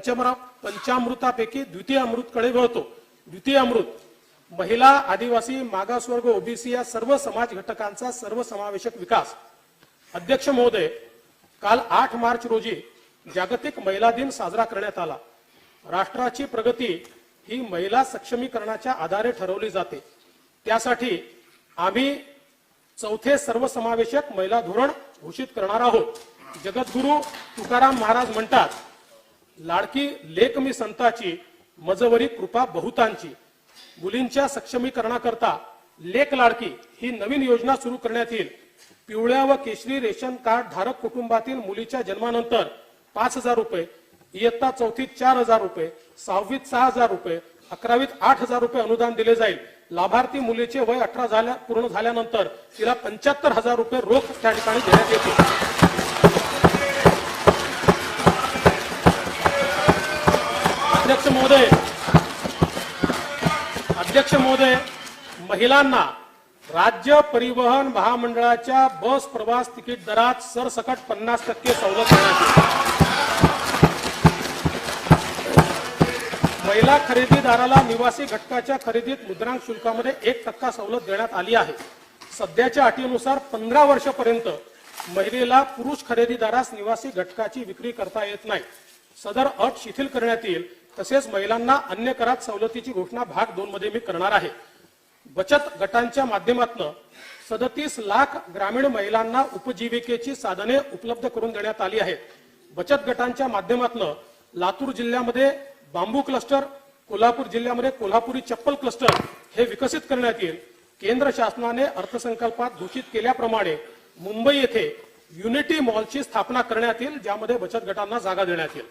पंचामृतापैकी द्वितीय अमृतकडे वळतो। द्वितीय अमृत महिला, आदिवासी, मागासवर्ग, ओबीसी या सर्व समाज घटकांचा सर्वसमावेशक विकास। अध्यक्ष महोदय, काल 8 मार्च रोजी जागतिक महिला दिन साजरा करण्यात आला। राष्ट्राची प्रगती ही महिला सक्षमीकरणाच्या आधारे ठरवली जाते। त्यासाठी आम्ही चौथे सर्वसमावेशक महिला धोरण घोषित करणार आहोत। जगद्गुरु तुकाराम महाराज म्हणतात, लाडकी लेक मी संताची, मजवरी कृपा बहुतांची। मुलींच्या सक्षमीकरणाकरता लेक लाडकी ही नवीन योजना सुरू करण्यात येईल। पिवळ्या व केशरी रेशन कार्ड धारक कुटुंबातील मुलीच्या जन्मानंतर 5,000 रुपये, इयत्ता 4थीत 4,000 रुपये, 6वीत 6,000 रुपये, 11वीत 8,000 रुपये अनुदान दिले जाईल। लाभार्थी मुलीचे वय 18 पूर्ण झाल्यानंतर तिला 75,000 रुपये रोख त्या ठिकाणी देण्यात येते। अध्यक्ष महोदय, महिलांना राज्य परिवहन महामंडळाच्या बस प्रवास तिकीट दरात सरसकट 50% सवलत देण्यात येईल। महिला खरेदीदाराला निवासी घटकाच्या खरेदीत मुद्रांक शुल्कामध्ये 1% सवलत देण्यात आली आहे। सध्याच्या अटीनुसार 15 वर्षापर्यंत महिलेला पुरुष खरेदीदारास निवासी घटकाची विक्री करता येत नाही। सदर अट शिथिल करण्यात येईल। तसेच महिलांना अन्य करात सवलतीची घोषणा भाग 2 मध्ये मी करणार आहे। बचत गटांच्या माध्यमातून 37 लाख ग्रामीण महिलांना उपजीविकेची साधने उपलब्ध करून देण्यात आली आहेत। बचत गटांच्या माध्यमातून लातूर जिल्ह्यामध्ये बांबू क्लस्टर, कोल्हापूर जिल्ह्यामध्ये कोल्हापुरी चप्पल क्लस्टर हे विकसित करण्यात येईल। केंद्र शासनाने अर्थसंकल्पात घोषित केल्याप्रमाणे मुंबई येथे युनिटी मॉलची स्थापना करण्यात येईल, ज्यामध्ये बचत गटांना जागा देण्यात येईल।